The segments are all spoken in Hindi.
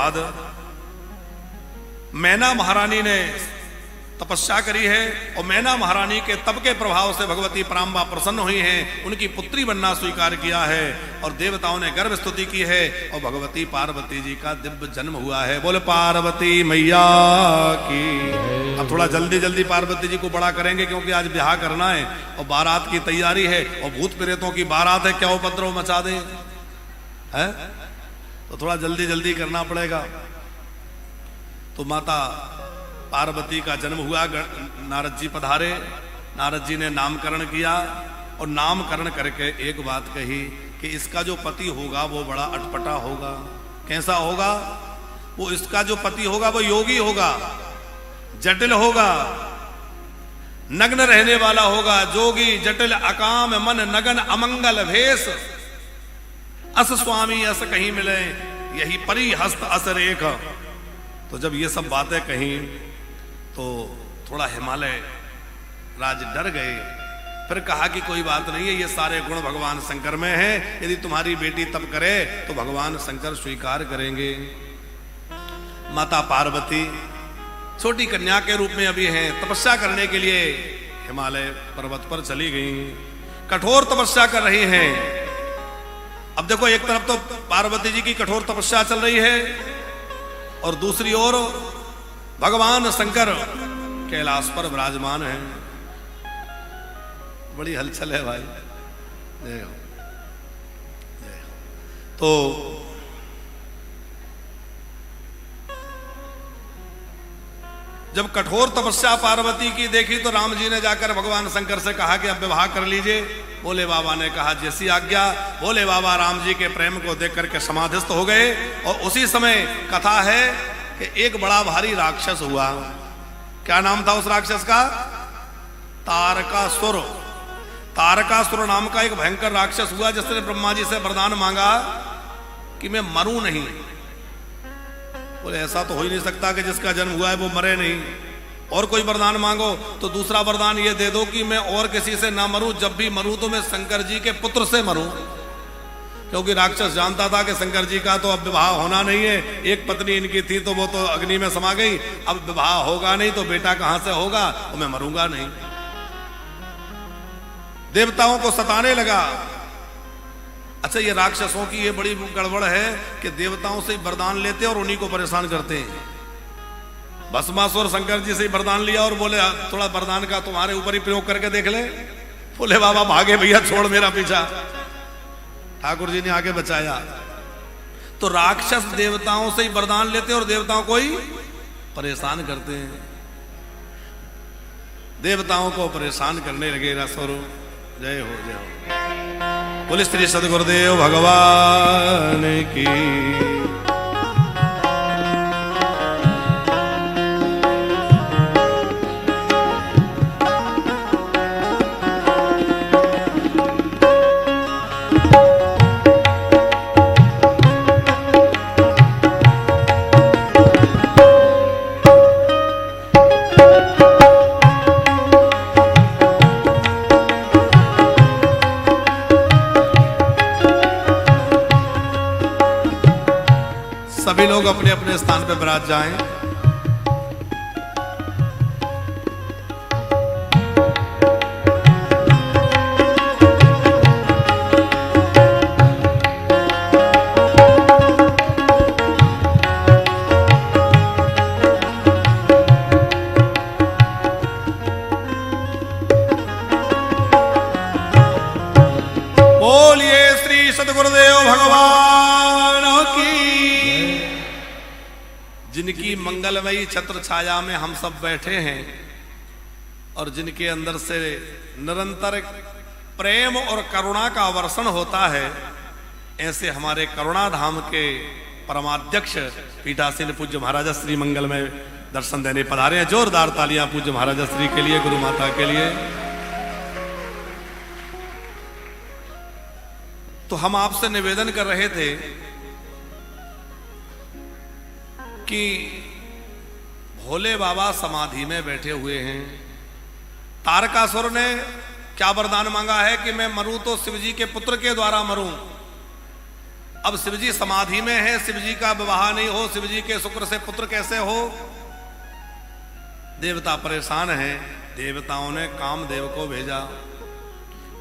बाद मैना महारानी ने तपस्या करी है और मैना महारानी के तप के प्रभाव से भगवती पराम्बा प्रसन्न हुई हैं, उनकी पुत्री बनना स्वीकार किया है और देवताओं ने गर्भ स्तुति की है और भगवती पार्वती जी का दिव्य जन्म हुआ है। बोले पार्वती मैया की। अब थोड़ा जल्दी जल्दी पार्वती जी को बड़ा करेंगे क्योंकि आज ब्याह करना है और बारात की तैयारी है और भूत प्रेतों की बारात है, क्या उपद्रव मचा दे है, तो थोड़ा जल्दी जल्दी करना पड़ेगा। तो माता पार्वती का जन्म हुआ, नारद जी पधारे, नारद जी ने नामकरण किया और नामकरण करके एक बात कही कि इसका जो पति होगा वो बड़ा अटपटा होगा। कैसा होगा? वो इसका जो पति होगा वो योगी होगा, जटिल होगा, नग्न रहने वाला होगा, जोगी जटिल अकाम मन नगन अमंगल भेष, अस स्वामी अस कहीं मिले यही परी हस्त अस रेख। तो जब ये सब बातें कहीं तो थोड़ा हिमालय राज डर गए, फिर कहा कि कोई बात नहीं है, ये सारे गुण भगवान शंकर में हैं, यदि तुम्हारी बेटी तप करे तो भगवान शंकर स्वीकार करेंगे। माता पार्वती छोटी कन्या के रूप में अभी हैं, तपस्या करने के लिए हिमालय पर्वत पर चली गई, कठोर तपस्या कर रही हैं। अब देखो, एक तरफ तो पार्वती जी की कठोर तपस्या चल रही है और दूसरी ओर भगवान शंकर कैलाश पर विराजमान हैं। बड़ी हलचल है भाई। जय हो, जय हो। तो जब कठोर तपस्या पार्वती की देखी तो राम जी ने जाकर भगवान शंकर से कहा कि अब विवाह कर लीजिए। भोले बाबा ने कहा जैसी आज्ञा। भोले बाबा राम जी के प्रेम को देख करके समाधिस्थ हो गए और उसी समय कथा है कि एक बड़ा भारी राक्षस हुआ। क्या नाम था उस राक्षस का? तारकासुर। तारकासुर नाम का एक भयंकर राक्षस हुआ जिसने ब्रह्मा जी से वरदान मांगा कि मैं मरूं नहीं। बोले ऐसा तो हो ही नहीं सकता कि जिसका जन्म हुआ है वो मरे नहीं, और कोई वरदान मांगो। तो दूसरा वरदान ये दे दो कि मैं और किसी से ना मरूं, जब भी मरूं तो मैं शंकर जी के पुत्र से मरूं। क्योंकि राक्षस जानता था कि शंकर जी का तो अब विवाह होना नहीं है, एक पत्नी इनकी थी तो वो तो अग्नि में समा गई, अब विवाह होगा नहीं तो बेटा कहां से होगा, तो मैं मरूंगा नहीं। देवताओं को सताने लगा। अच्छा, ये राक्षसों की ये बड़ी गड़बड़ है कि देवताओं से वरदान लेते और उन्हीं को परेशान करते हैं। भस्मासुर शंकर जी से वरदान लिया और बोले थोड़ा वरदान का तुम्हारे ऊपर ही प्रयोग करके देख ले। बोले बाबा भागे भैया, छोड़ मेरा पीछा। ठाकुर जी ने आगे बचाया। तो राक्षस देवताओं से ही वरदान लेते और देवताओं को ही परेशान करते हैं। देवताओं को परेशान करने लगे रसोर। जय हो, जय हो। बोले श्री सद्गुरुदेव भगवान की। सभी लोग अपने अपने स्थान पर विराज जाएं। बोलिए श्री सद्गुरुदेव भगवान की। जिनकी मंगलमयी छत्र छाया में हम सब बैठे हैं और जिनके अंदर से निरंतर प्रेम और करुणा का वर्षण होता है, ऐसे हमारे करुणा धाम के परमाध्यक्ष पीठासीन पूज्य महाराजा श्री मंगलमय दर्शन देने पधारे हैं। जोरदार तालियां पूज्य महाराजा श्री के लिए, गुरु माता के लिए। तो हम आपसे निवेदन कर रहे थे कि भोले बाबा समाधि में बैठे हुए हैं। तारकासुर ने क्या वरदान मांगा है कि मैं मरूं तो शिव जी के पुत्र के द्वारा मरूं। अब शिवजी समाधि में है, शिवजी का विवाह नहीं हो, शिवजी के शुक्र से पुत्र कैसे हो? देवता परेशान हैं। देवताओं ने कामदेव को भेजा।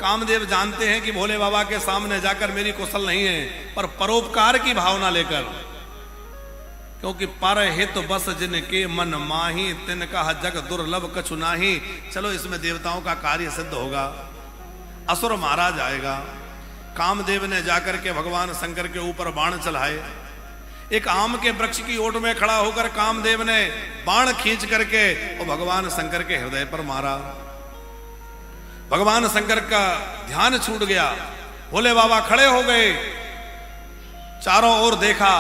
कामदेव जानते हैं कि भोले बाबा के सामने जाकर मेरी कुशल नहीं है, पर परोपकार की भावना लेकर, क्योंकि पर हित बस जिनके मन माही, तिनका जग दुर्लभ कछु नाही। चलो इसमें देवताओं का कार्य सिद्ध होगा, असुर मारा जाएगा। कामदेव ने जाकर के भगवान शंकर के ऊपर बाण चलाए। एक आम के वृक्ष की ओट में खड़ा होकर कामदेव ने बाण खींच करके और भगवान शंकर के हृदय पर मारा। भगवान शंकर का ध्यान छूट गया। भोले बाबा खड़े हो गए, चारों ओर देखा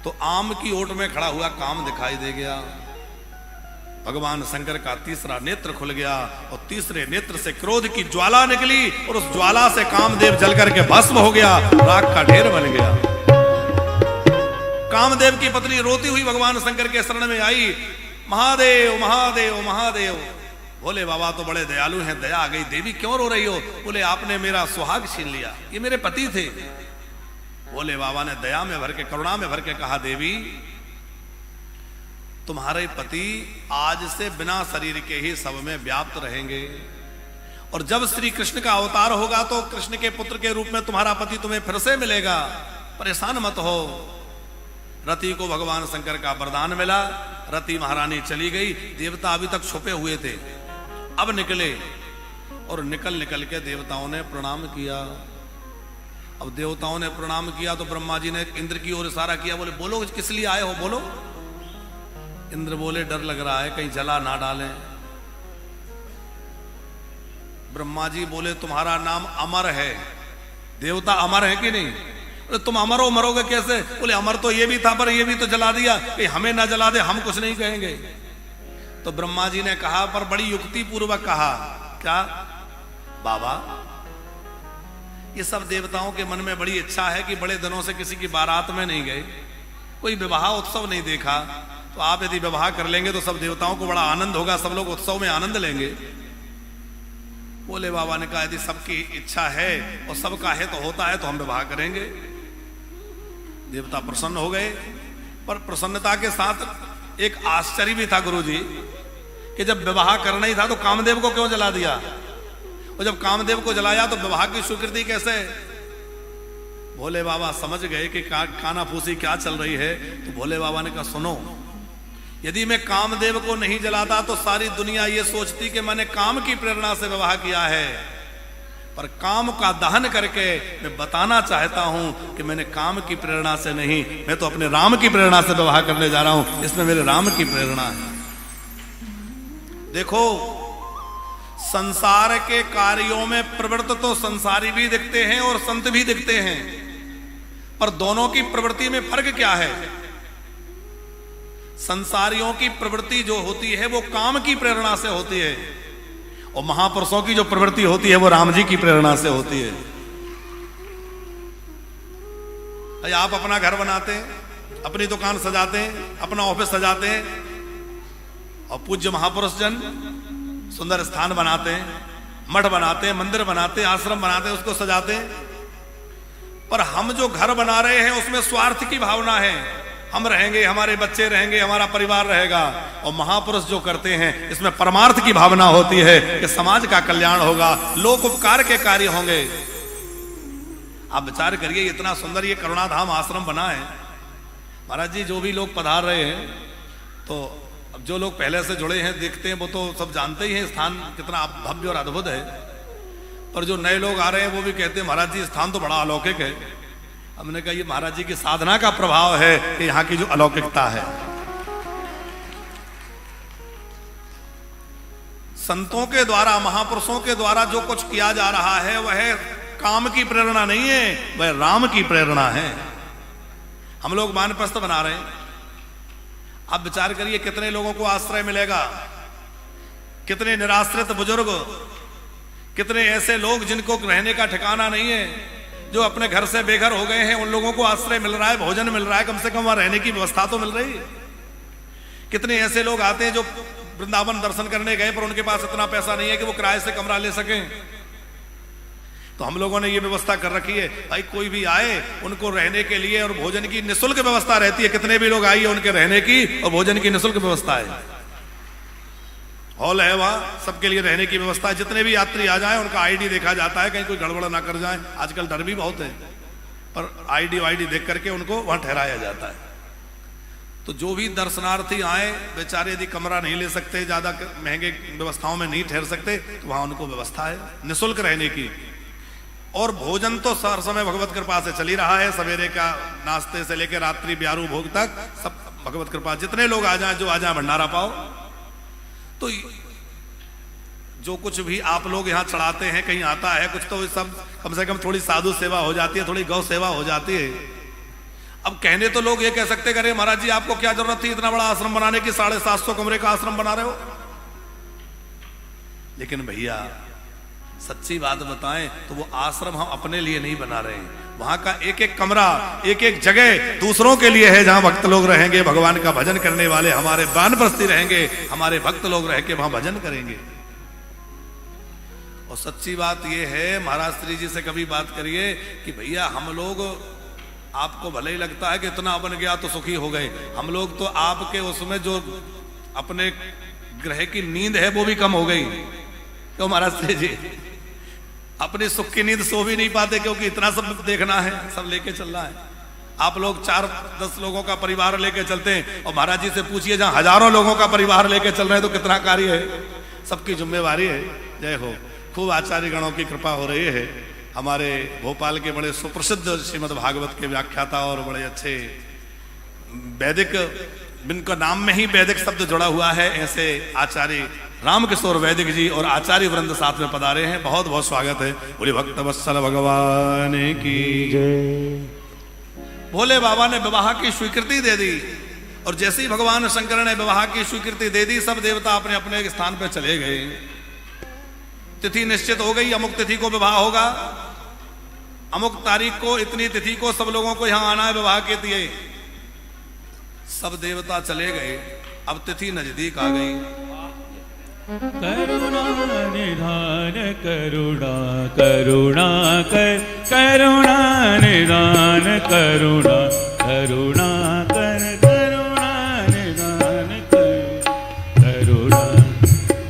तो आम की ओट में खड़ा हुआ काम दिखाई दे गया। भगवान शंकर का तीसरा नेत्र खुल गया और तीसरे नेत्र से क्रोध की ज्वाला निकली और उस ज्वाला से कामदेव जल करके भस्म हो गया, राख का ढेर बन गया। कामदेव की पत्नी रोती हुई भगवान शंकर के शरण में आई, महादेव महादेव महादेव। बोले बाबा तो बड़े दयालु हैं, दया आ गई। देवी क्यों रो रही हो? बोले आपने मेरा सुहाग छीन लिया, ये मेरे पति थे। बोले बाबा ने दया में भर के, करुणा में भर के कहा, देवी तुम्हारे पति आज से बिना शरीर के ही सब में व्याप्त रहेंगे, और जब श्री कृष्ण का अवतार होगा तो कृष्ण के पुत्र के रूप में तुम्हारा पति तुम्हें फिर से मिलेगा, परेशान मत हो। रति को भगवान शंकर का वरदान मिला, रति महारानी चली गई। देवता अभी तक छुपे हुए थे, अब निकले और निकल के देवताओं ने प्रणाम किया। अब देवताओं ने प्रणाम किया तो ब्रह्मा जी ने इंद्र की ओर इशारा किया, बोले बोलो किस लिए आए हो, बोलो। इंद्र बोले डर लग रहा है कहीं जला ना डालें। ब्रह्मा जी बोले तुम्हारा नाम अमर है। देवता अमर है कि नहीं? बोले तुम अमर हो, मरोगे कैसे? बोले अमर तो ये भी था, पर ये भी तो जला दिया, कि हमें ना जला दे हम कुछ नहीं कहेंगे। तो ब्रह्मा जी ने कहा, पर बड़ी युक्ति पूर्वक कहा, क्या बाबा ये सब देवताओं के मन में बड़ी इच्छा है कि बड़े दिनों से किसी की बारात में नहीं गए, कोई विवाह उत्सव नहीं देखा, तो आप यदि विवाह कर लेंगे तो सब देवताओं को बड़ा आनंद होगा, सब लोग उत्सव में आनंद लेंगे। बोले बाबा ने कहा यदि सबकी इच्छा है और सबका हित होता है तो हम विवाह करेंगे। देवता प्रसन्न हो गए, पर प्रसन्नता के साथ एक आश्चर्य भी था गुरुजी, कि जब विवाह करना ही था तो कामदेव को क्यों जला दिया, और जब कामदेव को जलाया तो विवाह की स्वीकृति कैसे? भोले बाबा समझ गए कि कानाफूसी क्या चल रही है। तो भोले बाबा ने कहा सुनो, यदि मैं कामदेव को नहीं जलाता तो सारी दुनिया ये सोचती कि मैंने काम की प्रेरणा से विवाह किया है, पर काम का दहन करके मैं बताना चाहता हूं कि मैंने काम की प्रेरणा से नहीं, मैं तो अपने राम की प्रेरणा से विवाह करने जा रहा हूं, इसमें मेरे राम की प्रेरणा है। देखो संसार के कार्यों में प्रवृत्त तो संसारी भी दिखते हैं और संत भी दिखते हैं, पर दोनों की प्रवृत्ति में फर्क क्या है? संसारियों की प्रवृत्ति जो होती है वो काम की प्रेरणा से होती है, और महापुरुषों की जो प्रवृत्ति होती है वो राम जी की प्रेरणा से होती है। आप अपना घर बनाते हैं, अपनी दुकान सजाते हैं, अपना ऑफिस सजाते हैं, और पूज्य महापुरुष जन सुंदर स्थान बनाते हैं, मठ बनाते हैं, मंदिर बनाते हैं, आश्रम बनाते हैं, उसको सजाते हैं। पर हम जो घर बना रहे हैं उसमें स्वार्थ की भावना है, हम रहेंगे, हमारे बच्चे रहेंगे, हमारा परिवार रहेगा। और महापुरुष जो करते हैं इसमें परमार्थ की भावना होती है कि समाज का कल्याण होगा, लोक उपकार के कार्य होंगे। आप विचार करिए, इतना सुंदर ये करुणाधाम आश्रम बना है। महाराज जी जो भी लोग पधार रहे हैं, तो अब जो लोग पहले से जुड़े हैं देखते हैं वो तो सब जानते ही हैं स्थान कितना भव्य और अद्भुत है, पर जो नए लोग आ रहे हैं वो भी कहते हैं महाराज जी स्थान तो बड़ा अलौकिक है। हमने कहा ये महाराज जी की साधना का प्रभाव है कि यहाँ की जो अलौकिकता है। संतों के द्वारा, महापुरुषों के द्वारा जो कुछ किया जा रहा है वह काम की प्रेरणा नहीं है, वह राम की प्रेरणा है। हम लोग वानप्रस्थ बना रहे हैं, आप विचार करिए कितने लोगों को आश्रय मिलेगा, कितने निराश्रित बुजुर्ग, कितने ऐसे लोग जिनको रहने का ठिकाना नहीं है, जो अपने घर से बेघर हो गए हैं, उन लोगों को आश्रय मिल रहा है, भोजन मिल रहा है, कम से कम वहां रहने की व्यवस्था तो मिल रही है। कितने ऐसे लोग आते हैं जो वृंदावन दर्शन करने गए पर उनके पास इतना पैसा नहीं है कि वो किराए से कमरा ले सकें। तो हम लोगों ने ये व्यवस्था कर रखी है भाई, कोई भी आए उनको रहने के लिए और भोजन की निःशुल्क व्यवस्था रहती है। कितने भी लोग आइए उनके रहने की और भोजन की निःशुल्क व्यवस्था है। हॉल है वहां, सबके लिए रहने की व्यवस्था है। जितने भी यात्री आ जाए उनका आईडी देखा जाता है, कहीं कोई गड़बड़ ना कर जाए। आजकल डर भी बहुत है, पर आईडी देख करके उनको वहां ठहराया जाता है। तो जो भी दर्शनार्थी आए बेचारे यदि कमरा नहीं ले सकते, ज्यादा महंगे व्यवस्थाओं में नहीं ठहर सकते, तो वहां उनको व्यवस्था है निःशुल्क रहने की। और भोजन तो हर समय भगवत कृपा से चल ही रहा है। सवेरे का नाश्ते से लेकर रात्रि ब्यारू भोग तक सब भगवत कृपा। जितने लोग आ जाएं, जो आ जाए भंडारा पाओ। तो जो कुछ भी आप लोग यहाँ चढ़ाते हैं, कहीं आता है कुछ, तो सब कम से कम थोड़ी साधु सेवा हो जाती है, थोड़ी गौ सेवा हो जाती है। अब कहने तो लोग ये कह सकते हैं, अरे महाराज जी आपको क्या जरूरत थी इतना बड़ा आश्रम बनाने की, 750 कमरे का आश्रम बना रहे हो। लेकिन भैया सच्ची बात बताएं तो वो आश्रम हम अपने लिए नहीं बना रहे हैं। वहां का एक एक कमरा, एक एक जगह दूसरों के लिए है, जहां भक्त लोग रहेंगे, भगवान का भजन करने वाले हमारे वानप्रस्थी रहेंगे, हमारे भक्त लोग रह के वहां भजन करेंगे। और सच्ची बात यह है, महाराज श्री जी से कभी बात करिए कि भैया हम लोग, आपको भले ही लगता है कि इतना बन गया तो सुखी हो गए, हम लोग तो आपके उसमें जो अपने ग्रह की नींद है वो भी कम हो गई। तो महाराज श्री जी अपनी सुख की नींद सो भी नहीं पाते, क्योंकि इतना सब देखना है, सब लेके चलना है। आप लोग 4-10 लोगों का परिवार लेके चलते हैं, और महाराज जी से पूछिए जहां हजारों लोगों का परिवार लेके चल रहे हैं तो कितना कार्य है, सबकी जिम्मेवारी है। जय हो। खूब आचार्य गणों की कृपा हो रही है। हमारे भोपाल के बड़े सुप्रसिद्ध श्रीमद् भागवत के व्याख्याता और बड़े अच्छे वैदिक, जिनका नाम में ही वैदिक शब्द जुड़ा हुआ है, ऐसे आचार्य रामकिशोर वैदिक जी और आचार्य वृंद साथ में पधारे हैं। बहुत बहुत स्वागत है। बोले भक्त वत्सल भगवान की जय। भोले बाबा ने विवाह की स्वीकृति दे दी, और जैसे ही भगवान शंकर ने विवाह की स्वीकृति दे दी, सब देवता अपने अपने स्थान पर चले गए। तिथि निश्चित हो गई, अमुक तिथि को विवाह होगा, अमुक तारीख को, इतनी तिथि को सब लोगों को यहां आना है विवाह के लिए। सब देवता चले गए। अब तिथि नजदीक आ गई। करुणा निधान करुणा करुणा कर, करुणा निधान करुणा करुणा कर, करुणा निधान कर, करुणा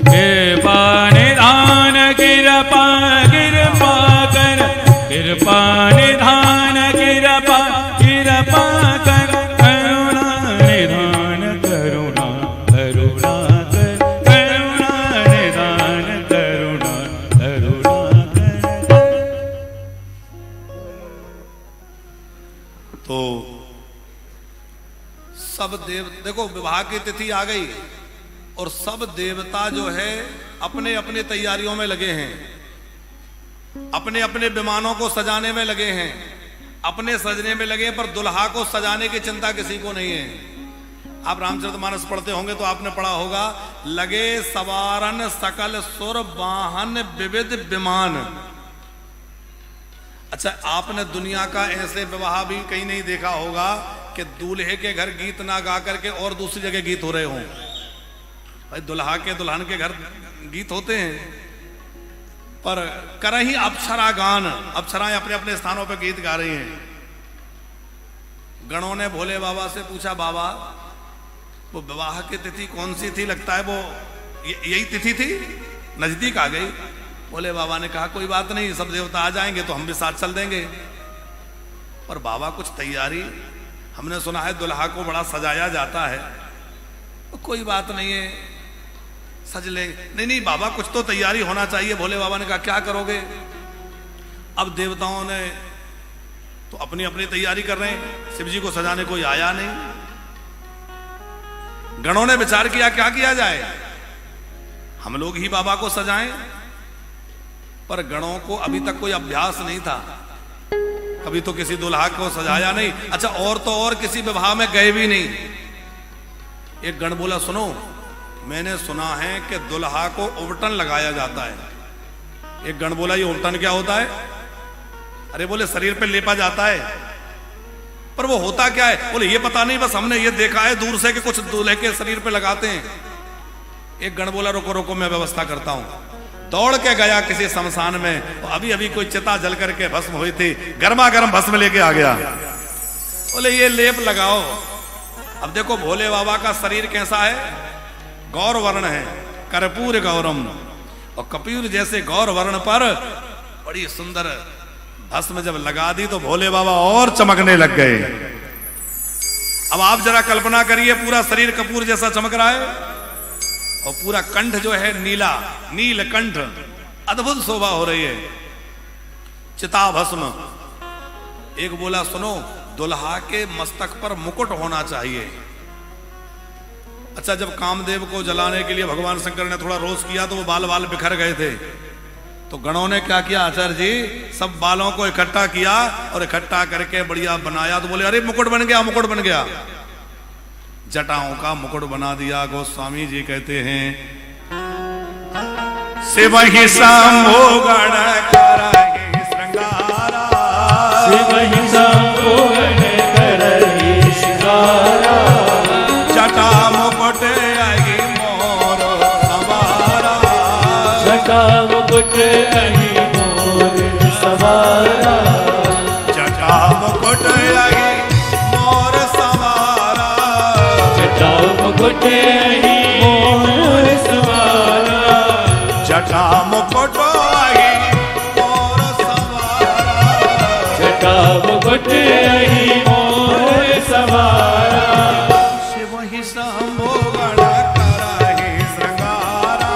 कृपा निधान कृपा कृपा कर, कृपा निधान कृपा कृपा कर, करुणा निधान करुणा करुणा कर, करुणा निधान करुणा करुणा कर। तो सब देव, देखो विवाह की तिथि आ गई और सब देवता जो है अपने अपने तैयारियों में लगे हैं, अपने अपने विमानों को सजाने में लगे हैं, अपने सजने में लगे, पर दुल्हा को सजाने की चिंता किसी को नहीं है। आप रामचरितमानस पढ़ते होंगे तो आपने पढ़ा होगा, लगे सवारन सकल सुर वाहन विविध विमान। अच्छा, आपने दुनिया का ऐसे विवाह भी कहीं नहीं देखा होगा कि दूल्हे के घर गीत ना गा करके और दूसरी जगह गीत हो रहे हों। भाई दुल्हा के दुल्हन के घर गीत होते हैं, पर कर ही अप्सरा गान, अप्सराएं अपने अपने स्थानों पर गीत गा रही हैं। गणों ने भोले बाबा से पूछा, बाबा वो विवाह की तिथि कौन सी थी? लगता है वो यही तिथि थी, नजदीक आ गई। भोले बाबा ने कहा कोई बात नहीं, सब देवता आ जाएंगे तो हम भी साथ चल देंगे। पर बाबा कुछ तैयारी, हमने सुना है दुल्हा को बड़ा सजाया जाता है। तो कोई बात नहीं है, सज लेंगे। नहीं नहीं बाबा, कुछ तो तैयारी होना चाहिए। भोले बाबा ने कहा क्या करोगे? अब देवताओं ने तो अपनी अपनी तैयारी कर रहे हैं, शिव जी को सजाने कोई आया नहीं। गणों ने विचार किया क्या किया जाए, हम लोग ही बाबा को सजाएं। पर गणों को अभी तक कोई अभ्यास नहीं था, कभी तो किसी दुल्हा को सजाया नहीं। अच्छा, और तो और किसी विवाह में गए भी नहीं। एक गण बोला, सुनो मैंने सुना है कि दुल्हा को उबटन लगाया जाता है। एक गण बोला, ये उबटन क्या होता है? अरे बोले शरीर पे लेपा जाता है। पर वो होता क्या है? बोले ये पता नहीं, बस हमने ये देखा है दूर से कि कुछ दूल्हे के शरीर पे लगाते हैं। एक गण बोला, रुको रुको मैं व्यवस्था करता हूं। दौड़ के गया किसी शमशान में, तो अभी अभी कोई चिता जल करके भस्म हुई थी, गर्मा गर्म भस्म लेके आ गया। बोले ये लेप लगाओ। अब देखो भोले बाबा का शरीर कैसा है, गौर वर्ण है, कर्पूर गौरम, और कपूर जैसे गौर वर्ण पर बड़ी सुंदर भस्म जब लगा दी तो भोले बाबा और चमकने लग गए। अब आप जरा कल्पना करिए, पूरा शरीर कपूर जैसा चमक रहा है और पूरा कंठ जो है नीला, नील कंठ, अद्भुत शोभा हो रही है। चिता भस्म। एक बोला सुनो, दुल्हा के मस्तक पर मुकुट होना चाहिए। अच्छा, जब कामदेव को जलाने के लिए भगवान शंकर ने थोड़ा रोष किया तो वो बाल बाल बिखर गए थे, तो गणों ने क्या किया, आचार्य जी सब बालों को इकट्ठा किया और इकट्ठा करके बढ़िया बनाया। तो बोले अरे मुकुट बन गया, मुकुट बन गया। जटाओं का मुकुट बना दिया। गोस्वामी जी कहते हैं, शिव ही शंभो गण करहि श्रृंगारा, शिव ही शंभो गण करहि श्रृंगारा, जटा मुकुट अहि मोर सवारा, जटा मुकुट अहि मोर सवारा, जटा मुकुट अहि मोर सवारा, जटा मुकुट अहि मोर सवारा, जटा मुकुट अहि मोर सवारा, जटा मुकुट अहि मोर सवारा, शिव ही शंभो गण करहि श्रृंगारा,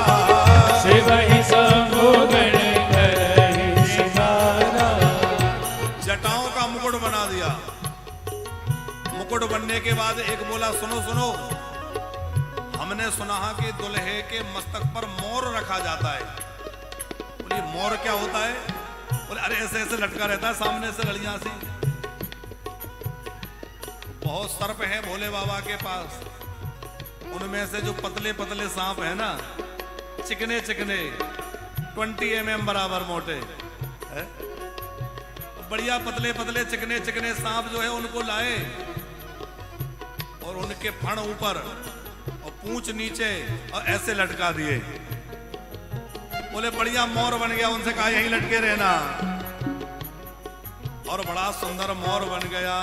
शिव ही शंभो गण करहि श्रृंगारा। जटाओं का मुकुट बना दिया। मुकुट बनने के बाद एक बोला सुनो सुनो, हमने सुना है कि दुल्हे के मस्तक पर मोर रखा जाता है। बोलिए मोर क्या होता है? बोले अरे ऐसे ऐसे लटका रहता है सामने से लड़ियां सी। बहुत सर्प है भोले बाबा के पास, उनमें से जो पतले पतले सांप है ना, चिकने चिकने 20 mm बराबर मोटे है? बढ़िया पतले पतले चिकने चिकने सांप जो है उनको लाए और उनके फण ऊपर और पूंछ नीचे और ऐसे लटका दिए। बोले बढ़िया मोर बन गया। उनसे कहा यहीं लटके रहना, और बड़ा सुंदर मोर बन गया।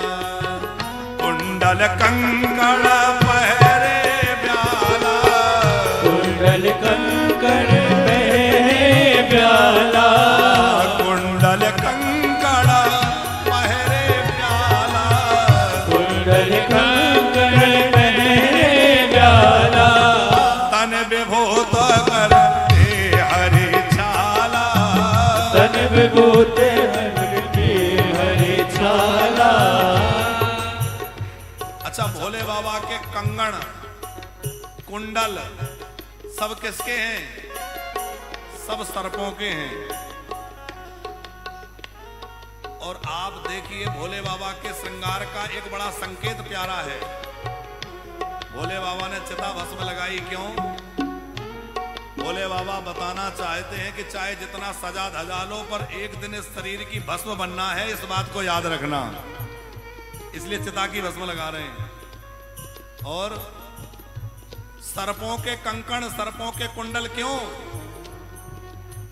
कुंडल कंकड़ पहरे ब्याला, कुंडल कंकड़ पहरे ब्याला, कुंडल कंकड़ पहरे ब्याला, कुंडल कंकड़ पहरे ब्याला, तन विभूत करते हरि छाला, तन विभूत करते हरि छाला। अच्छा, भोले बाबा के कंगन कुंडल सब किसके हैं? सब सर्पों के हैं। और आप देखिए भोले बाबा के श्रृंगार का एक बड़ा संकेत प्यारा है। भोले बाबा ने चिता भस्म लगाई क्यों? भोले बाबा बताना चाहते हैं कि चाहे जितना सजा धजा लो, पर एक दिन इस शरीर की भस्म बनना है, इस बात को याद रखना। इसलिए चिता की भस्म लगा रहे हैं। और सर्पों के कंकण, सर्पों के कुंडल क्यों?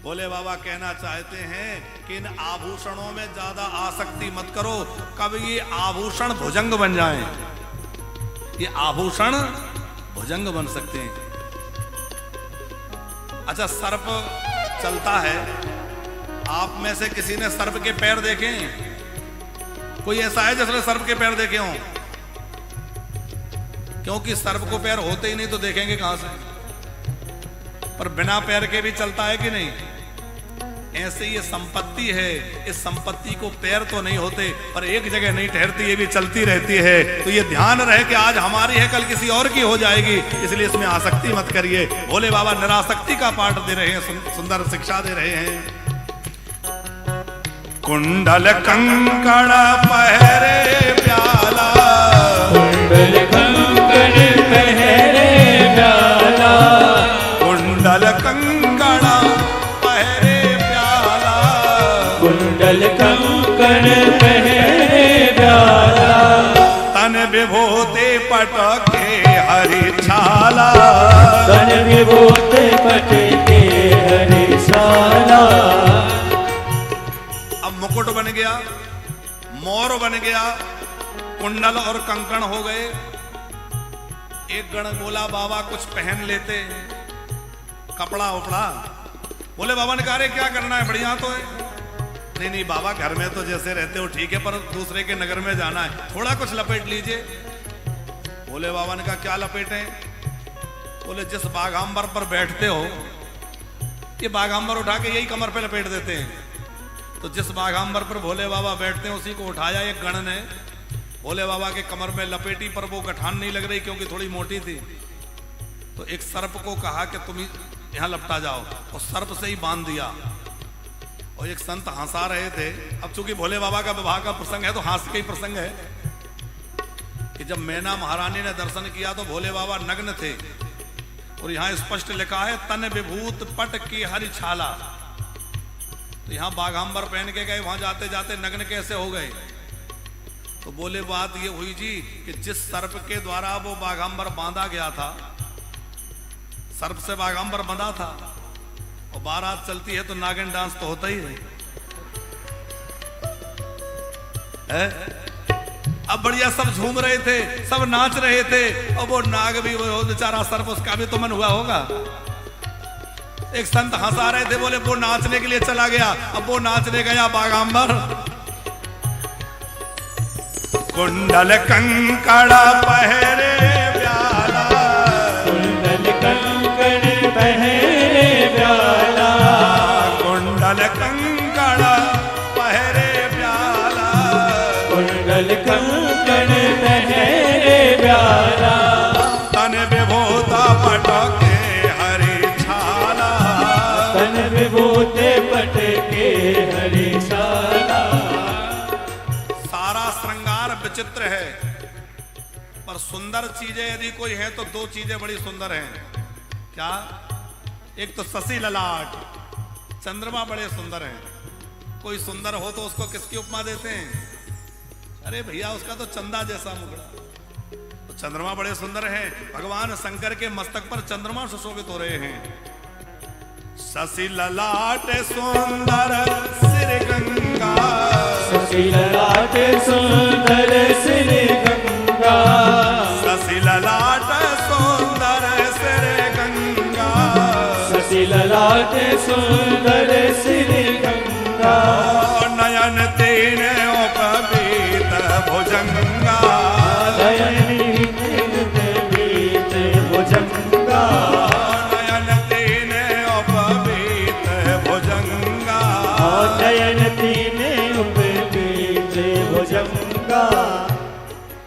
भोले बाबा कहना चाहते हैं कि इन आभूषणों में ज्यादा आसक्ति मत करो, कब ये आभूषण भुजंग बन जाएं। ये आभूषण भुजंग बन सकते हैं। अच्छा, सर्प चलता है, आप में से किसी ने सर्प के पैर देखे? कोई ऐसा है जिसने सर्प के पैर देखे हों? क्योंकि सर्प को पैर होते ही नहीं तो देखेंगे कहां से? पर बिना पैर के भी चलता है कि नहीं? ऐसे ये संपत्ति है, इस संपत्ति को पैर तो नहीं होते, पर एक जगह नहीं ठहरती, ये भी चलती रहती है। तो ये ध्यान रहे कि आज हमारी है, कल किसी और की हो जाएगी, इसलिए इसमें आसक्ति मत करिए। भोले बाबा निरासक्ति का पाठ दे रहे हैं, सुंदर शिक्षा दे रहे हैं। कुंडल कंकड़ पहरे प्याला, कुंडल कंकड़ पहरे प्याला, कुंडल कंकड़ पहरे प्याला, कुंडल कंकड़ पहरे प्याला, तन विभूते पटके हरि छाला, तन विभूते पटके हरि हरिशाला। अब मुकुट बन गया, मोर बन गया, कुंडल और कंकण हो गए। एक गण बोला बाबा कुछ पहन लेते, कपड़ा उपड़ा। बोले बाबा ने कहा रे क्या करना है, बढ़िया तो है। नहीं नहीं बाबा घर में तो जैसे रहते हो ठीक है, पर दूसरे के नगर में जाना है, थोड़ा कुछ लपेट लीजिए। बोले बाबा ने कहा क्या लपेटें। बोले जिस बाघांबर पर बैठते हो, ये बाघांबर उठा के यही कमर पे लपेट देते हैं। तो जिस बाघांबर पर भोले बाबा बैठते हैं उसी को उठाया एक गण ने, भोले बाबा के कमर में लपेटी, पर वो गठान नहीं लग रही क्योंकि थोड़ी मोटी थी। तो एक सर्प को कहा कि तुम यहाँ लपटा जाओ, और सर्प से ही बांध दिया। और एक संत हंसा रहे थे। अब चूंकि भोले बाबा का विवाह का प्रसंग है तो हास्य का ही प्रसंग है कि जब मैना महारानी ने दर्शन किया तो भोले बाबा नग्न थे, और यहाँ स्पष्ट लिखा है तन विभूत पट की हरि छाला। तो यहाँ बाघांबर पहन के गए, वहां जाते जाते नग्न कैसे हो गए। तो बोले बात ये हुई जी कि जिस सर्प के द्वारा वो बाघांबर बांधा गया था, सर्प से बाघांबर बंधा था, और बारात चलती है तो नागिन डांस तो होता ही है? अब बढ़िया सब झूम रहे थे, सब नाच रहे थे, और वो नाग भी, वो बेचारा सर्प, उसका भी तो मन हुआ होगा। एक संत हंसा रहे थे, बोले वो नाचने के लिए चला गया। अब वो नाचने गया बाघांबर, कुंडल कंकड़ा पहरे प्याला, कुंडल कंकण पहरे प्याला, कुंडल कंकड़ा पहरे प्याला, कुंडल कंकण पहरे प्याला, तन विभूता पटके हरि छाला, तन विभूते पटके हरिशाला। सारा श्रृंगार विचित्र है, पर सुंदर चीजें यदि कोई है तो दो चीजें बड़ी सुंदर हैं। क्या? एक तो शशि ललाट, चंद्रमा बड़े सुंदर हैं। कोई सुंदर हो तो उसको किसकी उपमा देते हैं? अरे भैया उसका तो चंदा जैसा मुखड़ा। तो चंद्रमा बड़े सुंदर हैं। भगवान शंकर के मस्तक पर चंद्रमा सुशोभित हो रहे हैं। शशि ललाट सुंदर सिर गंगा, शशि ललाट सुंदर सिर गंगा, शशि ललाट सुंदर सिर गंगा, शशि ललाट सुंदर सिर गंगा, नयन तीन उपवीत भुजंगा, नयन बीत भुजंगा, नयन तीन उपवीत भुजंगा, नयन तीन उपवीत भुजंगा।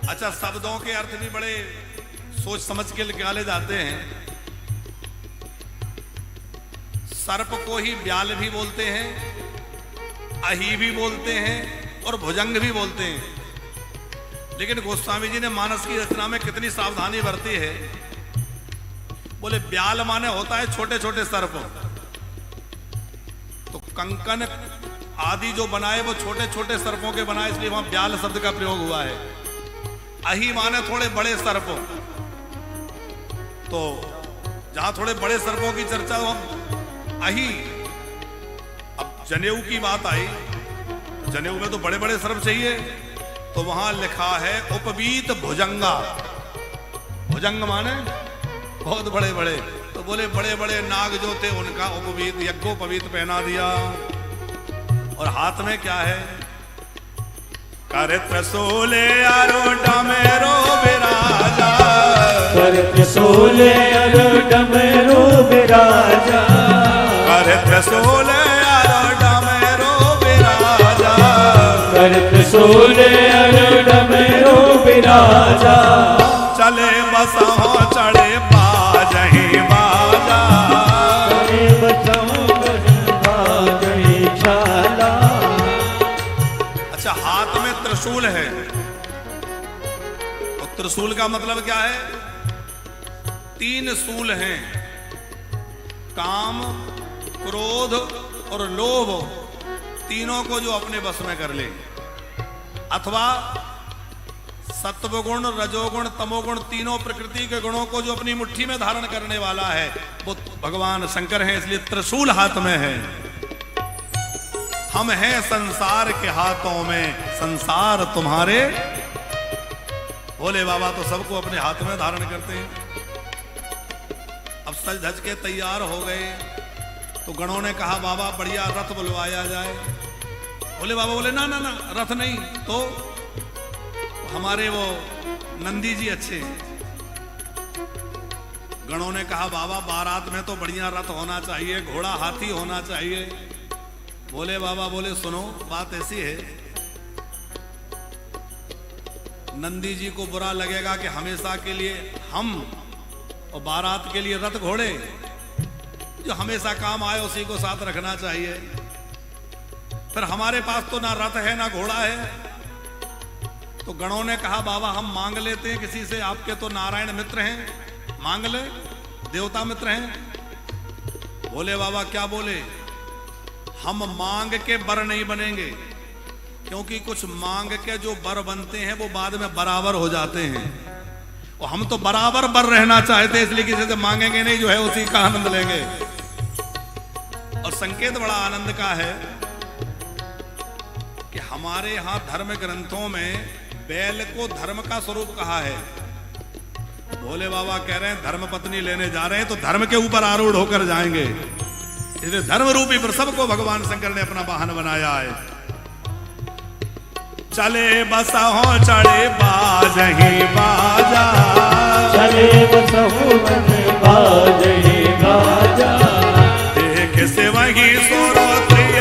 अच्छा, शब्दों के अर्थ भी बड़े सोच समझ के निकाले जाते हैं। सर्प को ही ब्याल भी बोलते हैं, अही भी बोलते हैं, और भुजंग भी बोलते हैं। लेकिन गोस्वामी जी ने मानस की रचना में कितनी सावधानी बरती है। बोले ब्याल माने होता है छोटे छोटे सर्प, तो कंकन आदि जो बनाए वो छोटे छोटे सर्पों के बनाए, इसलिए वहां ब्याल शब्द का प्रयोग हुआ है। अही माने थोड़े बड़े सर्प, तो जहां थोड़े बड़े सर्पों की चर्चा हो अही। अब जनेऊ की बात आई, जनेऊ में तो बड़े बड़े सर्प चाहिए, तो वहां लिखा है उपवीत भुजंगा। भुजंग माने बहुत बड़े बड़े, तो बोले बड़े बड़े नाग जो थे उनका उपवीत यज्ञोपवीत पहना दिया। और हाथ में क्या है? कर त्रिशूले आरूढ़ मेरो विराजा, कर त्रिशूले आरूढ़ मेरो विराजा, कर त्रिशूले आरूढ़ मेरो विराजा, कर त्रिशूले आरूढ़ मेरो विराजा, चले बसहो चढ़े बाजही बाजा, चले बसहो बाजही छाला। अच्छा, हाथ में त्रिशूल है, और त्रिशूल का मतलब क्या है? तीन शूल हैं, काम, क्रोध और लोभ, तीनों को जो अपने बस में कर ले, अथवा सत्वगुण, रजोगुण, तमोगुण, तीनों प्रकृति के गुणों को जो अपनी मुट्ठी में धारण करने वाला है वो भगवान शंकर हैं, इसलिए त्रिशूल हाथ में है। हम हैं संसार के हाथों में, संसार तुम्हारे। भोले बाबा तो सबको अपने हाथ में धारण करते हैं। अब सज धज के तैयार हो गए तो गणों ने कहा बाबा बढ़िया रथ बुलवाया जाए। भोले बाबा बोले ना ना ना, रथ नहीं तो हमारे वो नंदी जी अच्छे हैं। गणों ने कहा बाबा बारात में तो बढ़िया रथ होना चाहिए, घोड़ा हाथी होना चाहिए। भोले बाबा बोले सुनो बात ऐसी है, नंदी जी को बुरा लगेगा कि हमेशा के लिए हम और बारात के लिए रथ घोड़े, जो हमेशा काम आए उसी को साथ रखना चाहिए। फिर हमारे पास तो ना रथ है ना घोड़ा है। तो गणों ने कहा बाबा हम मांग लेते हैं किसी से, आपके तो नारायण मित्र हैं, मांग ले, देवता मित्र हैं। भोले बाबा क्या बोले, हम मांग के बर नहीं बनेंगे, क्योंकि कुछ मांग के जो बर बनते हैं वो बाद में बराबर हो जाते हैं, और हम तो बराबर बर रहना चाहते हैं, इसलिए किसी से मांगेंगे नहीं, जो है उसी का आनंद लेंगे। और संकेत बड़ा आनंद का है कि हमारे यहां धर्म ग्रंथों में बैल को धर्म का स्वरूप कहा है। भोले बाबा कह रहे हैं धर्म पत्नी लेने जा रहे हैं तो धर्म के ऊपर आरूढ़ होकर जाएंगे, इसलिए धर्म रूपी वृषभ को भगवान शंकर ने अपना वाहन बनाया है। चले बसहो चढ़े बाजही बाजा, चले बसहो बाजही बाजा, देख से वही सुरो प्रिय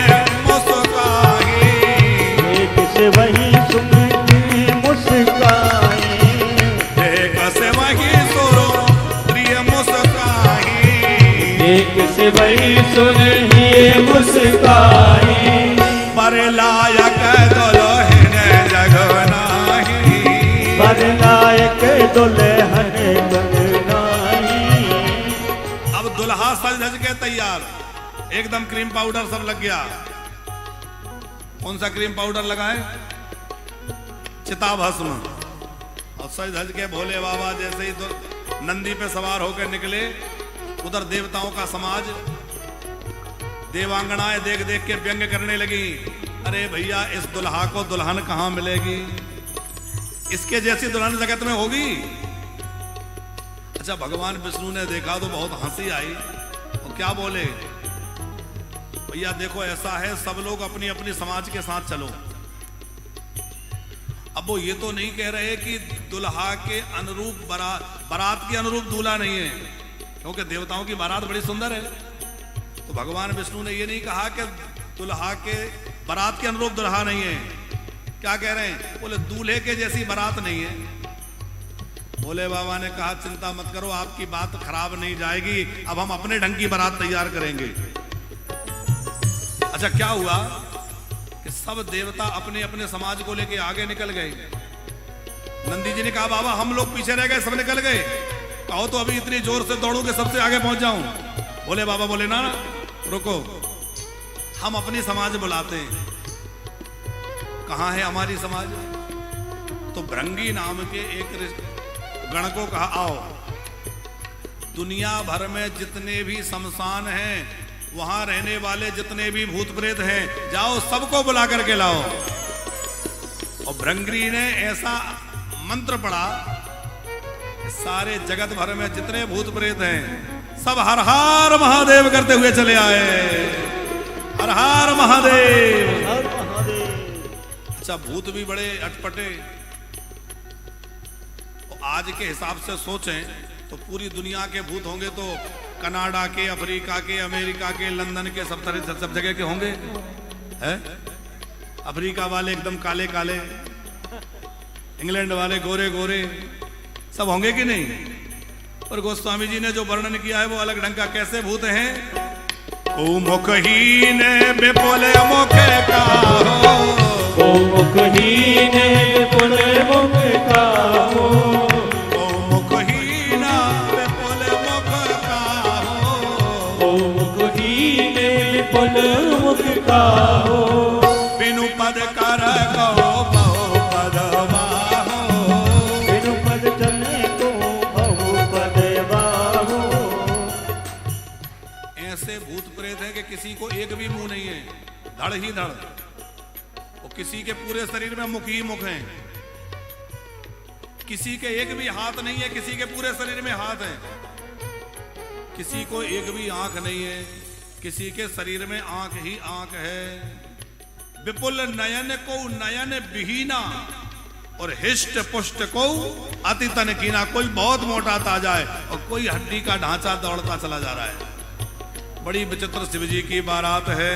मुस्काई, देख से वही सुनती मुस्काई, देख से वही सुरो प्रिय मुस्काई, देख से वही सुनती मुस्काई, पर लायक दुल्हन जग नाही, पर लायक दुल्हन जग नाही। अब दुल्हा सज धज के तैयार, एकदम क्रीम पाउडर सब लग गया। कौन सा क्रीम पाउडर लगा है? चिताभस्म। और सज धज के भोले बाबा जैसे ही नंदी पे सवार होकर निकले, उधर देवताओं का समाज, देवांगनाएं देख देख के व्यंग करने लगी, अरे भैया इस दुल्हा को दुल्हन कहां मिलेगी, इसके जैसी दुल्हन जगत में होगी। अच्छा भगवान विष्णु ने देखा तो बहुत हंसी आई और क्या बोले, भैया देखो ऐसा है सब लोग अपनी अपनी समाज के साथ चलो। अब वो ये तो नहीं कह रहे कि दुल्हा के अनुरूप बारात के अनुरूप दूल्हा नहीं है, क्योंकि देवताओं की बारात बड़ी सुंदर है। तो भगवान विष्णु ने ये नहीं कहा कि दुल्हा के बारात के अनुरूप दुल्हा नहीं है। क्या कह रहे हैं? बोले दूल्हे के जैसी बारात नहीं है। भोले बाबा ने कहा चिंता मत करो, आपकी बात खराब नहीं जाएगी, अब हम अपने ढंग की बारात तैयार करेंगे। अच्छा क्या हुआ कि सब देवता अपने अपने समाज को लेके आगे निकल गए। नंदी जी ने कहा बाबा हम लोग पीछे रह गए, सब निकल गए, कहो तो अभी इतनी जोर से दौड़ू कि सबसे आगे पहुंच जाऊं। भोले बाबा बोले ना रुको, हम अपनी समाज बुलाते हैं। कहां है हमारी समाज? तो भृंगी नाम के एक गण को कहा आओ, दुनिया भर में जितने भी शमशान हैं, वहां रहने वाले जितने भी भूत प्रेत हैं, जाओ सबको बुला करके लाओ। और भृंगी ने ऐसा मंत्र पढ़ा, सारे जगत भर में जितने भूत प्रेत हैं सब हर हर महादेव करते हुए चले आए। हर हर महादेव, हर महादेव। अच्छा भूत भी बड़े अटपटे। आज के हिसाब से सोचें तो पूरी दुनिया के भूत होंगे तो कनाडा के, अफ्रीका के, अमेरिका के, लंदन के, सब जगह के होंगे। है अफ्रीका वाले एकदम काले काले, इंग्लैंड वाले गोरे गोरे, सब होंगे कि नहीं? और गोस्वामी जी ने जो वर्णन किया है वो अलग ढंग का। कैसे भूत हैं? ओ मुखहीन विपुल मुख का हो, ओ मुखहीन विपुल मुख का हो, ओ मुखहीन विपुल मुख का हो, ओ मुखहीन विपुल मुख का हो, बिनु पद कर कहो बहु पद बाहो, भूत प्रेत है कि किसी को एक भी मुंह नहीं है, धड़ ही धड़, और किसी के पूरे शरीर में मुख ही मुख हैं, किसी के एक भी हाथ नहीं है, किसी के पूरे शरीर में हाथ है, किसी को एक भी आंख नहीं है, किसी के शरीर में आंख ही आंख है। विपुल नयन को नयन विहीना और हिष्ट पुष्ट को अति तनकीना। कोई बहुत मोटा ताजा है और कोई हड्डी का ढांचा दौड़ता चला जा रहा है। बड़ी विचित्र शिव जी की बारात है।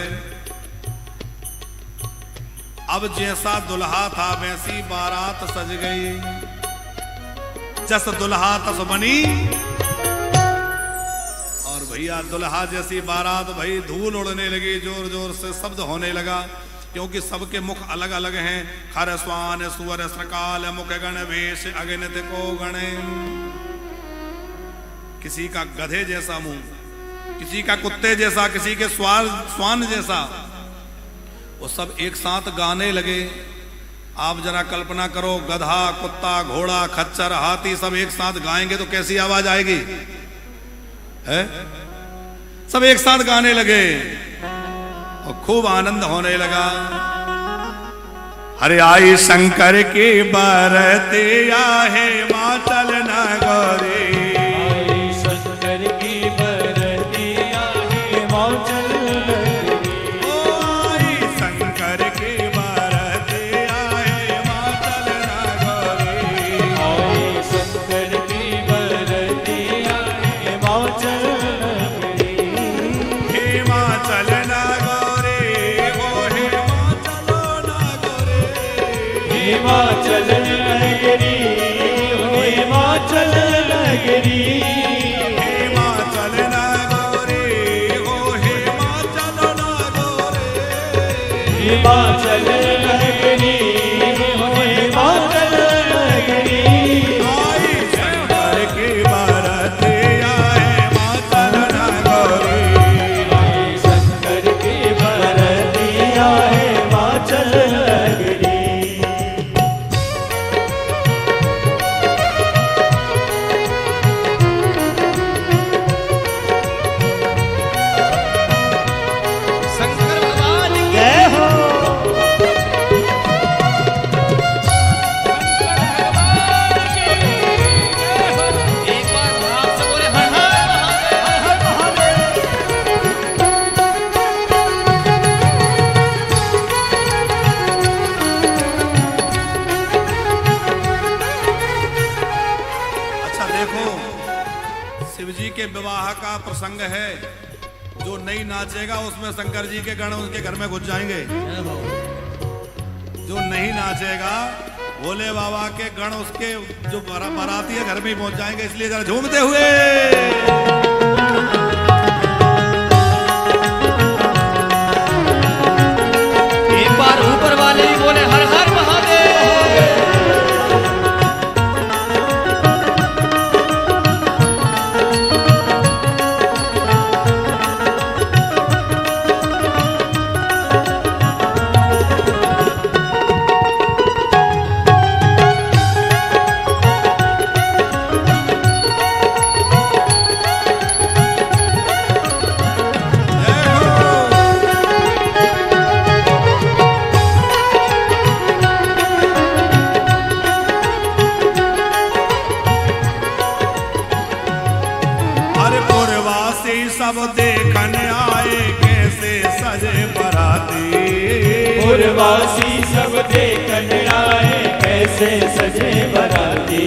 अब जैसा दुल्हा था वैसी बारात सज गई, जस दुल्हा तस बनी। और भैया दुल्हा जैसी बारात भाई धूल उड़ने लगी, जोर जोर से शब्द होने लगा, क्योंकि सबके मुख अलग अलग हैं। खर स्वान सुअर सकाल मुख गण वेश अगणित को गणे। किसी का गधे जैसा मुंह, किसी का कुत्ते जैसा, किसी के स्वान जैसा। वो सब एक साथ गाने लगे। आप जरा कल्पना करो, गधा, कुत्ता, घोड़ा, खच्चर, हाथी सब एक साथ गाएंगे तो कैसी आवाज आएगी है? सब एक साथ गाने लगे और खूब आनंद होने लगा। हरे आई शंकर की बरते आहे माचल न गौरी। आई शंकर की बरते आहे माचल नगरी। ओ आई शंकर की बरते आहे माचल न गौरी। आई शंकर की बरते आहे माचल नगरी। हिमाचल न हिमाचल नगरी, हिमाचल नगरी। हिमाचल नगरी, ओ हिमाचल नगरी। हिमाचल नगरी, हिमाचल नगरी। आई शंकर की बरते आहे हिमाचल नगरी। आई शंकर की बरते आहे हिमाचल नगरी। विवाह का प्रसंग है। जो नहीं नाचेगा उसमें शंकर जी के गण उसके घर में घुस जाएंगे। जो नहीं नाचेगा भोले बाबा के गण उसके जो बाराती है घर में ही पहुंच जाएंगे। इसलिए जरा झूमते हुए एक बार ऊपर वाले ही बोले हर हर महादेव। सब देखने आए कैसे सजे बराती। पुरवासी सब देखने आए कैसे सजे बराती।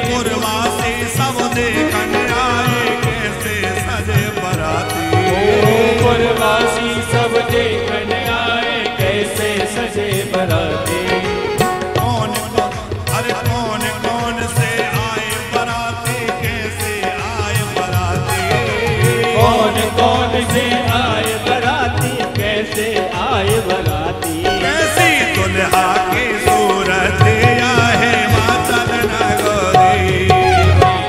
पुरवासी सब देखने आए कैसे सजे बराती। पुरवासी सब देखने आए कैसे सजे बराती। कौन अरे कौन कौन से आए बराती, कैसे आए बराती। कौन कौन से आए बराती, कैसे आए बराती। कैसी दुल्हा की सूरत है हिमाचल नगरी।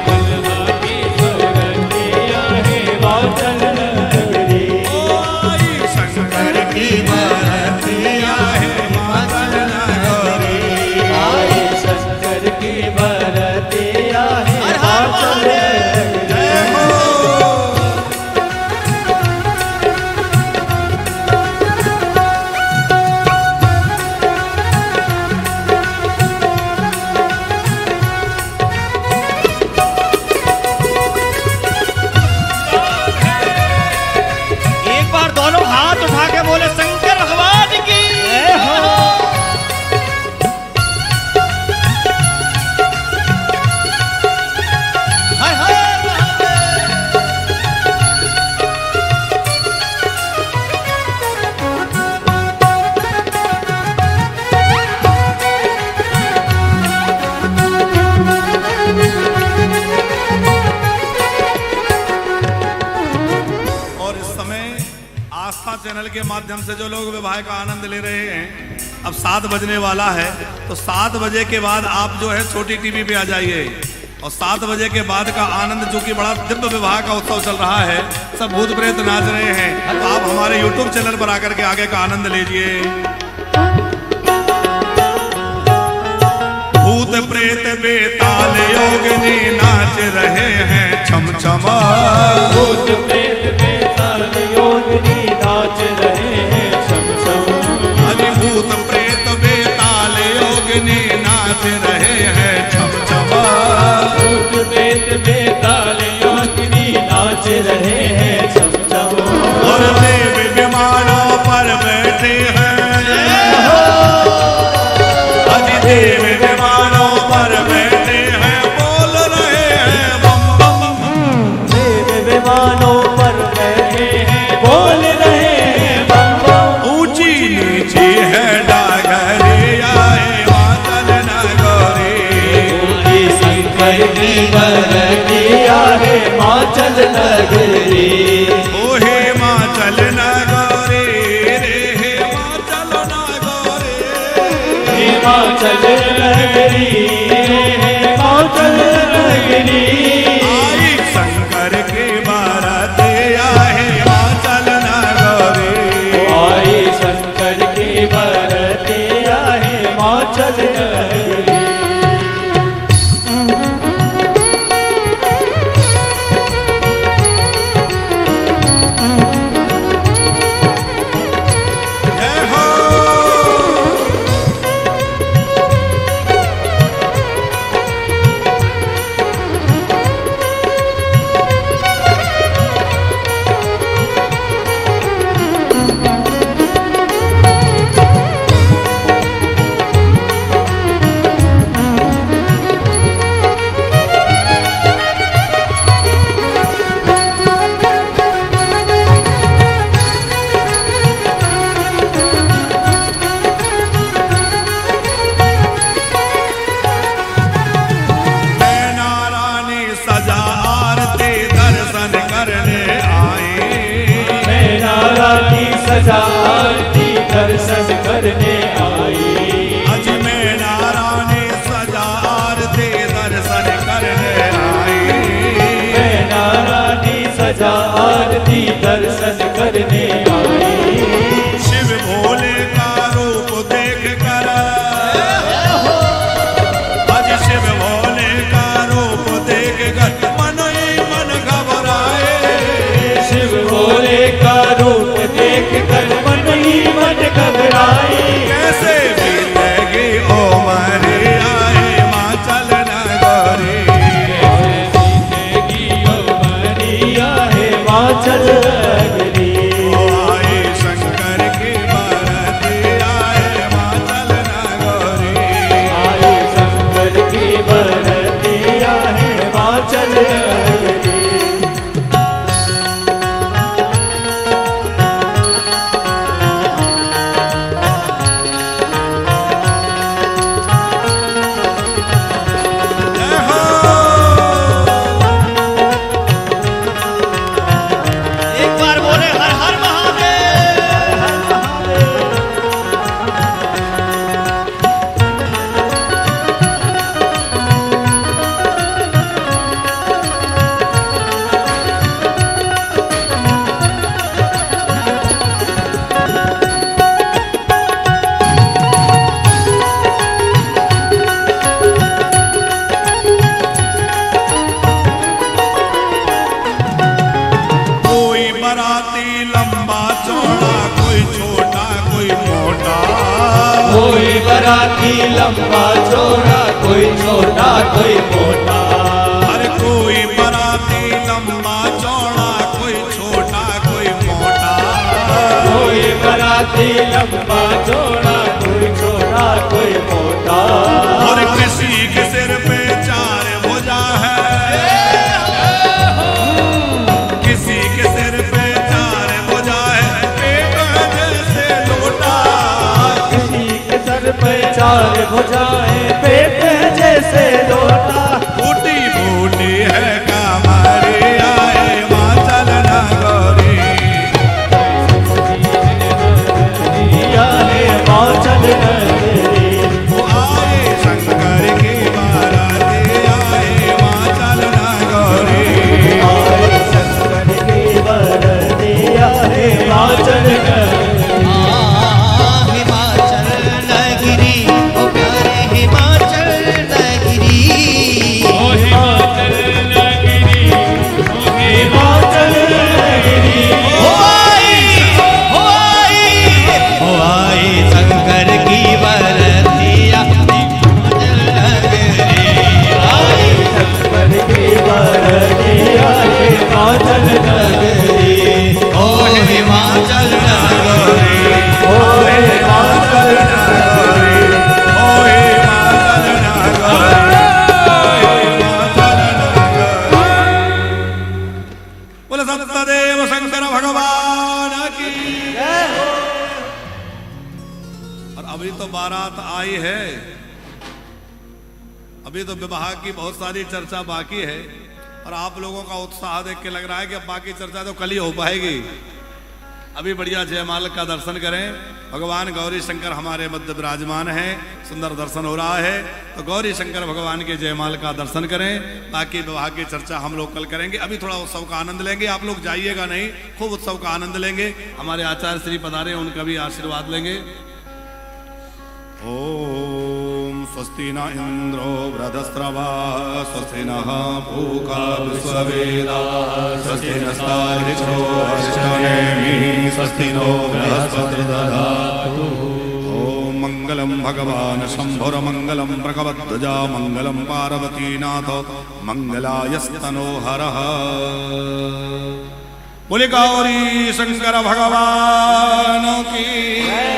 दुल्हा की सूरत है हिमाचल नगरी। ओ आई शंकर की बरात है हिमाचल नगरी। आई शंकर की बरात है हिमाचल नगरी। चैनल के माध्यम से जो लोग विवाह का आनंद ले रहे हैं, अब 7 बजने वाला है, तो 7 बजे के बाद आप जो है छोटी टीवी पे आ जाइए और 7 बजे के बाद का आनंद, जो कि बड़ा दिव्य विवाह का उत्सव चल रहा है, सब भूत प्रेत नाच रहे हैं, तो आप हमारे YouTube चैनल पर आकर के आगे का आनंद लीजिए। भूत प्रेत बेताल योगिनी नाच रहे हैं छम छमा। भूत प्रेत बेताल योगिनी नाच रहे हैं छम छम। अरे भूत प्रेत बेताल योगिनी नाच रहे हैं छम छमा। भूत प्रेत बेताल योगिनी नाच रहे हैं छम छम। और देव विमानों पर बैठे हैं, देव विमानों पर बैठे हैं, बोल रहे हैं बम बम बम। देव विमानों पर बैठे हैं, बोल रहे हैं बम बम। ऊंची नीची है डागरिया मातल नगरी। शंकर की बरतिया है माचल नगरी। ओहे माचल नगरी रे माचल नगरी। हिमाचल नगरी हिमाचल नगरी। आई शंकर की बरतिया हिमाचल नगरी। आई शंकर की बरतिया हिमाचल नगरी। जय हो। नैना रानी सजा आरती दर्शन करने आई। मैना रानी सजा आरती दर्शन करने आई। अज मैना रानी सजा आरती दर्शन करने आई। मैना रानी सजा आरती दर्शन करने आई। शिव भोले का रूप देख कर, अज शिव भोले का रूप देख कर मन ही मन घबराए। शिव भोले का रूप देख कर मन ही मन घबराए। कैसे बीतेगी ओ मरे आए माचल नगरी। जिंदगी मरिया है माचल नगरी। ओ आए शंकर की बरतिया माचल नगरी। आई शंकर की बरतिया है माचल नगरी। जय हो। एक बार बोले हर हर महादेव। कोई बराती लंबा चौड़ा, कोई छोटा कोई मोटा। कोई बराती लंबा चौड़ा, कोई छोटा कोई मोटा। अरे कोई बराती लंबा चौड़ा, कोई छोटा कोई मोटा। कोई बराती लंबा चौड़ा, कोई छोटा कोई मोटा। और किसी के सिर पे 4 भुजा है, किसी के सिर पे 4 भुजा है, पेट जैसे लोटा। किसी के सर पे 4 भुजाएं, पेट जैसे लोटा। बूटी बूटी है कामरे आए माचल नगरी। बारात आई है। अभी तो विवाह की बहुत सारी चर्चा बाकी है और आप लोगों का उत्साह देख के लग रहा है कि अब बाकी चर्चा तो कल ही हो पाएगी। अभी बढ़िया जयमाल का दर्शन करें। भगवान गौरी शंकर हमारे मध्य विराजमान हैं, सुंदर दर्शन हो रहा है। तो गौरी शंकर भगवान के जयमाल का दर्शन करें। बाकी विवाह की चर्चा हम लोग कल करेंगे। अभी थोड़ा उत्सव का आनंद लेंगे। आप लोग जाइएगा नहीं, खूब उत्सव का आनंद लेंगे। हमारे आचार्य श्री पधारे, उनका भी आशीर्वाद लेंगे। ओम स्वस्ति न इंद्रो वृधस्रवा स्वस्ति नः पूषा विश्ववेदाः स्वस्ति नस्तार्क्ष्यो अरिष्टनेमिः स्वस्ति नो बृहस्पतिर्दधातु। ओम मंगलम भगवान शंभुर्मंगलम भगवद्ध्वजा मंगलम पार्वतीनाथ मंगलायस्तनोहरः। बोले गौरी शंकर भगवान की